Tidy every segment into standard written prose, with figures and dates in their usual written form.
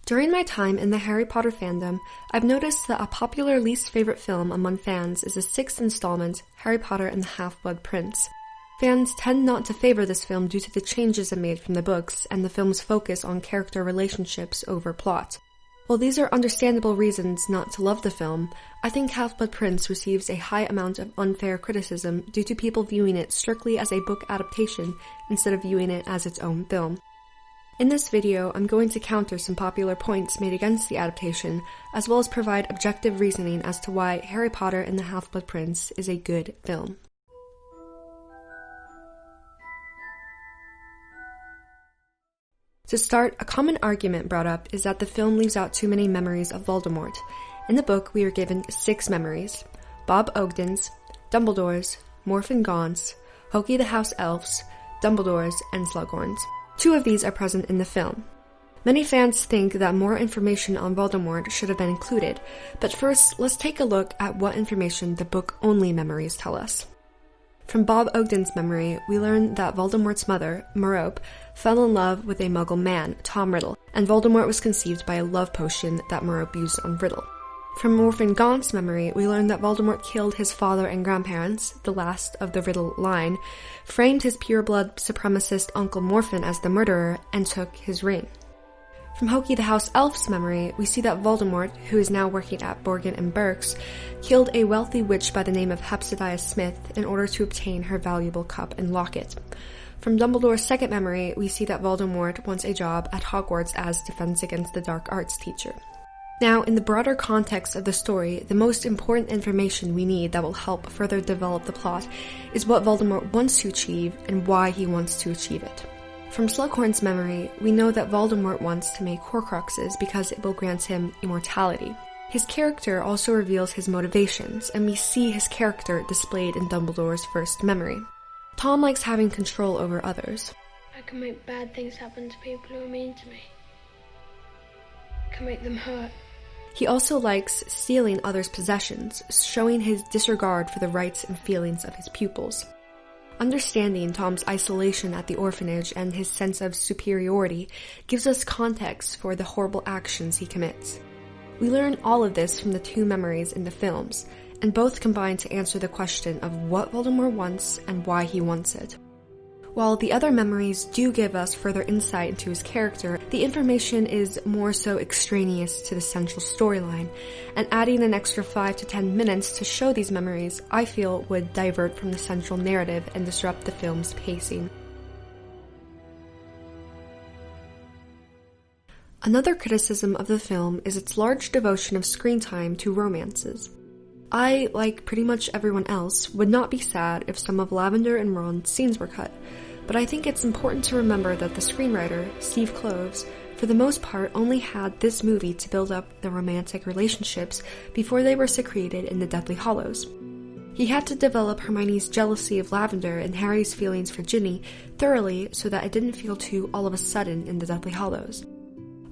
During my time in the Harry Potter fandom, I've noticed that a popular least favorite film among fans is the sixth installment, Harry Potter and the Half-Blood Prince. Fans tend not to favor this film due to the changes it made from the books and the film's focus on character relationships over plot. While these are understandable reasons not to love the film, I think Half-Blood Prince receives a high amount of unfair criticism due to people viewing it strictly as a book adaptation instead of viewing it as its own film. In this video, I'm going to counter some popular points made against the adaptation, as well as provide objective reasoning as to why Harry Potter and the Half-Blood Prince is a good film. To start, a common argument brought up is that the film leaves out too many memories of Voldemort. In the book, we are given 6 memories: Bob Ogden's, Dumbledore's, Morphin Gaunt's, Hokey the House Elf's, Dumbledore's, and Slughorn's. 2 of these are present in the film. Many fans think that more information on Voldemort should have been included, but first, let's take a look at what information the book-only memories tell us. From Bob Ogden's memory, we learn that Voldemort's mother, Merope, fell in love with a Muggle man, Tom Riddle, and Voldemort was conceived by a love potion that Merope used on Riddle. From Morphin Gaunt's memory, we learn that Voldemort killed his father and grandparents, the last of the Riddle line, framed his pureblood supremacist Uncle Morphin as the murderer, and took his ring. From Hokey the House Elf's memory, we see that Voldemort, who is now working at Borgin & Burke's, killed a wealthy witch by the name of Hepzibah Smith in order to obtain her valuable cup and locket. From Dumbledore's second memory, we see that Voldemort wants a job at Hogwarts as Defense Against the Dark Arts teacher. Now, in the broader context of the story, the most important information we need that will help further develop the plot is what Voldemort wants to achieve and why he wants to achieve it. From Slughorn's memory, we know that Voldemort wants to make Horcruxes because it will grant him immortality. His character also reveals his motivations, and we see his character displayed in Dumbledore's first memory. Tom likes having control over others. I can make bad things happen to people who are mean to me. I can make them hurt. He also likes stealing others' possessions, showing his disregard for the rights and feelings of his pupils. Understanding Tom's isolation at the orphanage and his sense of superiority gives us context for the horrible actions he commits. We learn all of this from the 2 memories in the films, and both combine to answer the question of what Voldemort wants and why he wants it. While the other memories do give us further insight into his character, the information is more so extraneous to the central storyline, and adding an extra 5 to 10 minutes to show these memories, I feel, would divert from the central narrative and disrupt the film's pacing. Another criticism of the film is its large devotion of screen time to romances. I, like pretty much everyone else, would not be sad if some of Lavender and Ron's scenes were cut, but I think it's important to remember that the screenwriter, Steve Kloves, for the most part only had this movie to build up the romantic relationships before they were secreted in the Deathly Hallows. He had to develop Hermione's jealousy of Lavender and Harry's feelings for Ginny thoroughly so that it didn't feel too all of a sudden in the Deathly Hallows.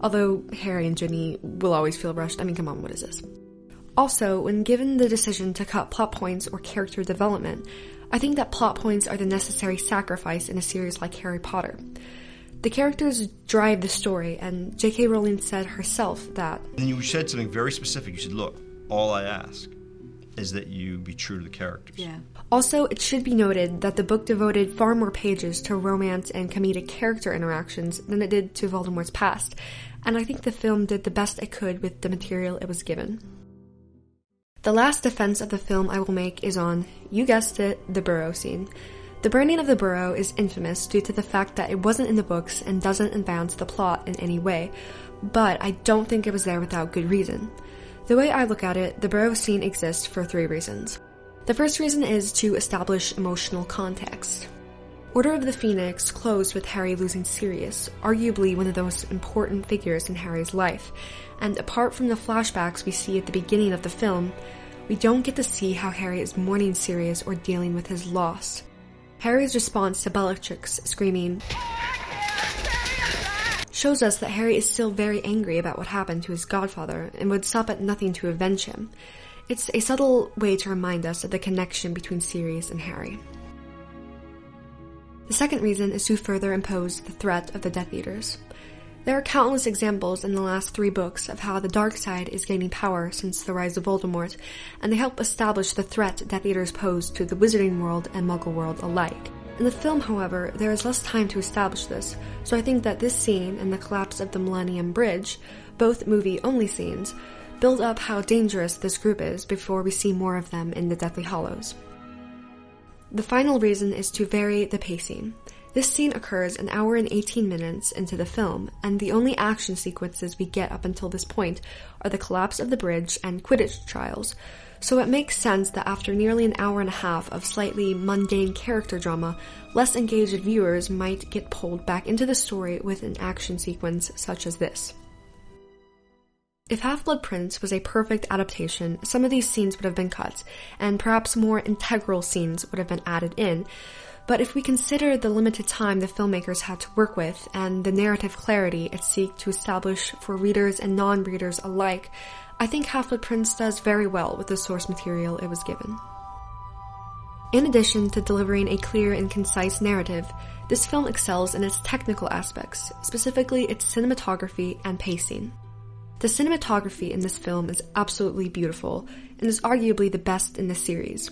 Although Harry and Ginny will always feel rushed. I mean, come on, what is this? Also, when given the decision to cut plot points or character development, I think that plot points are the necessary sacrifice in a series like Harry Potter. The characters drive the story, and J.K. Rowling said herself that... And you said something very specific. You said, look, all I ask is that you be true to the characters. Yeah. Also, it should be noted that the book devoted far more pages to romance and comedic character interactions than it did to Voldemort's past, and I think the film did the best it could with the material it was given. The last defense of the film I will make is on, you guessed it, the burrow scene. The burning of the burrow is infamous due to the fact that it wasn't in the books and doesn't advance the plot in any way, but I don't think it was there without good reason. The way I look at it, the burrow scene exists for 3 reasons. The first reason is to establish emotional context. Order of the Phoenix closed with Harry losing Sirius, arguably one of the most important figures in Harry's life, and apart from the flashbacks we see at the beginning of the film, we don't get to see how Harry is mourning Sirius or dealing with his loss. Harry's response to Bellatrix screaming shows us that Harry is still very angry about what happened to his godfather and would stop at nothing to avenge him. It's a subtle way to remind us of the connection between Sirius and Harry. The second reason is to further impose the threat of the Death Eaters. There are countless examples in the last 3 books of how the dark side is gaining power since the rise of Voldemort, and they help establish the threat Death Eaters pose to the Wizarding world and Muggle world alike. In the film, however, there is less time to establish this, so I think that this scene and the collapse of the Millennium Bridge, both movie-only scenes, build up how dangerous this group is before we see more of them in the Deathly Hallows. The final reason is to vary the pacing. This scene occurs an hour and 18 minutes into the film, and the only action sequences we get up until this point are the collapse of the bridge and Quidditch trials, so it makes sense that after nearly an hour and a half of slightly mundane character drama, less engaged viewers might get pulled back into the story with an action sequence such as this. If Half-Blood Prince was a perfect adaptation, some of these scenes would have been cut, and perhaps more integral scenes would have been added in. But if we consider the limited time the filmmakers had to work with and the narrative clarity it seeked to establish for readers and non-readers alike, I think Half-Blood Prince does very well with the source material it was given. In addition to delivering a clear and concise narrative, this film excels in its technical aspects, specifically its cinematography and pacing. The cinematography in this film is absolutely beautiful and is arguably the best in the series.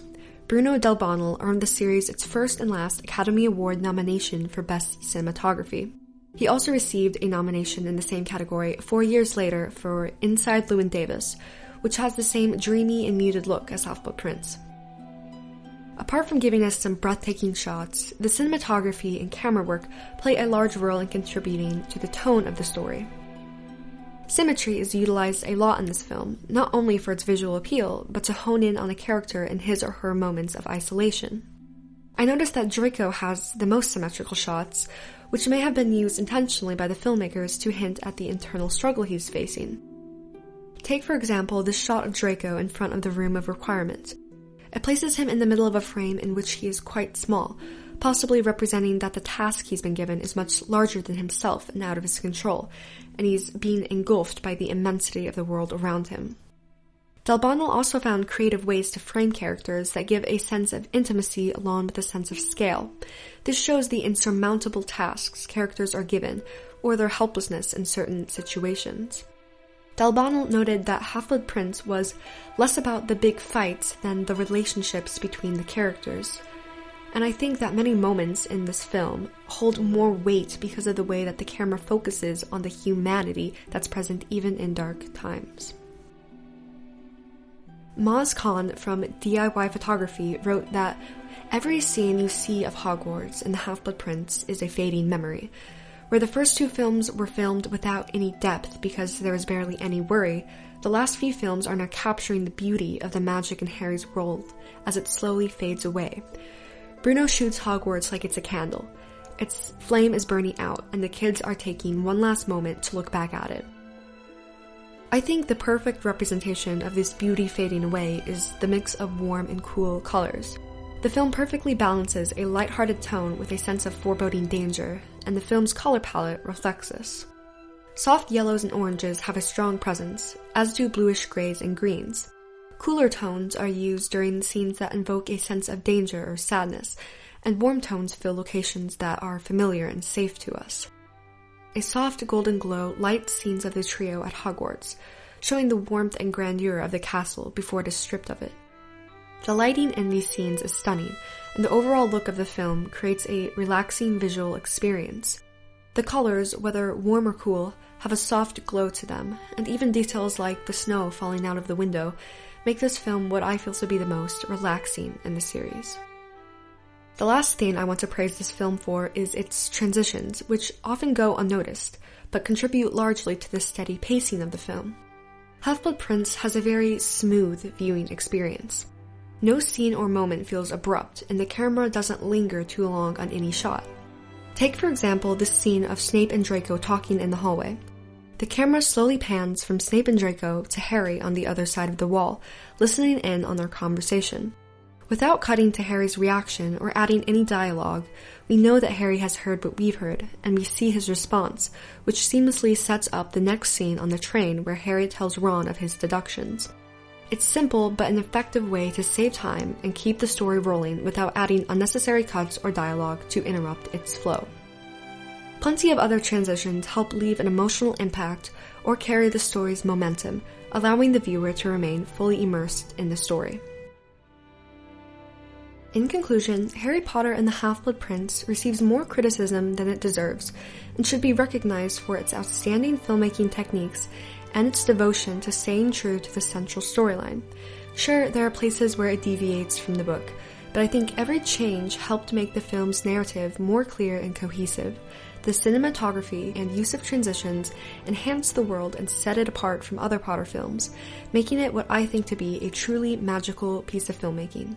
Bruno Del Bonnell earned the series its first and last Academy Award nomination for Best Cinematography. He also received a nomination in the same category 4 years later for Inside Llewyn Davis, which has the same dreamy and muted look as Half-Blood Prince. Apart from giving us some breathtaking shots, the cinematography and camera work play a large role in contributing to the tone of the story. Symmetry is utilized a lot in this film, not only for its visual appeal, but to hone in on a character in his or her moments of isolation. I noticed that Draco has the most symmetrical shots, which may have been used intentionally by the filmmakers to hint at the internal struggle he's facing. Take, for example, this shot of Draco in front of the Room of Requirement. It places him in the middle of a frame in which he is quite small, possibly representing that the task he's been given is much larger than himself and out of his control, and he's being engulfed by the immensity of the world around him. Del Bonnell also found creative ways to frame characters that give a sense of intimacy along with a sense of scale. This shows the insurmountable tasks characters are given, or their helplessness in certain situations. Del Bonnell noted that Half-Blood Prince was less about the big fights than the relationships between the characters. And I think that many moments in this film hold more weight because of the way that the camera focuses on the humanity that's present even in dark times. Maz Khan from DIY Photography wrote that every scene you see of Hogwarts in The Half-Blood Prince is a fading memory. Where the first 2 films were filmed without any depth because there was barely any worry, the last few films are now capturing the beauty of the magic in Harry's world as it slowly fades away. Bruno shoots Hogwarts like it's a candle. Its flame is burning out, and the kids are taking one last moment to look back at it. I think the perfect representation of this beauty fading away is the mix of warm and cool colors. The film perfectly balances a lighthearted tone with a sense of foreboding danger, and the film's color palette reflects this. Soft yellows and oranges have a strong presence, as do bluish grays and greens. Cooler tones are used during scenes that invoke a sense of danger or sadness, and warm tones fill locations that are familiar and safe to us. A soft golden glow lights scenes of the trio at Hogwarts, showing the warmth and grandeur of the castle before it is stripped of it. The lighting in these scenes is stunning, and the overall look of the film creates a relaxing visual experience. The colors, whether warm or cool, have a soft glow to them, and even details like the snow falling out of the window make this film what I feel to be the most relaxing in the series. The last thing I want to praise this film for is its transitions, which often go unnoticed, but contribute largely to the steady pacing of the film. Half-Blood Prince has a very smooth viewing experience. No scene or moment feels abrupt, and the camera doesn't linger too long on any shot. Take, for example, this scene of Snape and Draco talking in the hallway. The camera slowly pans from Snape and Draco to Harry on the other side of the wall, listening in on their conversation. Without cutting to Harry's reaction or adding any dialogue, we know that Harry has heard what we've heard, and we see his response, which seamlessly sets up the next scene on the train where Harry tells Ron of his deductions. It's simple but an effective way to save time and keep the story rolling without adding unnecessary cuts or dialogue to interrupt its flow. Plenty of other transitions help leave an emotional impact or carry the story's momentum, allowing the viewer to remain fully immersed in the story. In conclusion, Harry Potter and the Half-Blood Prince receives more criticism than it deserves, and should be recognized for its outstanding filmmaking techniques and its devotion to staying true to the central storyline. Sure, there are places where it deviates from the book, but I think every change helped make the film's narrative more clear and cohesive. The cinematography and use of transitions enhanced the world and set it apart from other Potter films, making it what I think to be a truly magical piece of filmmaking.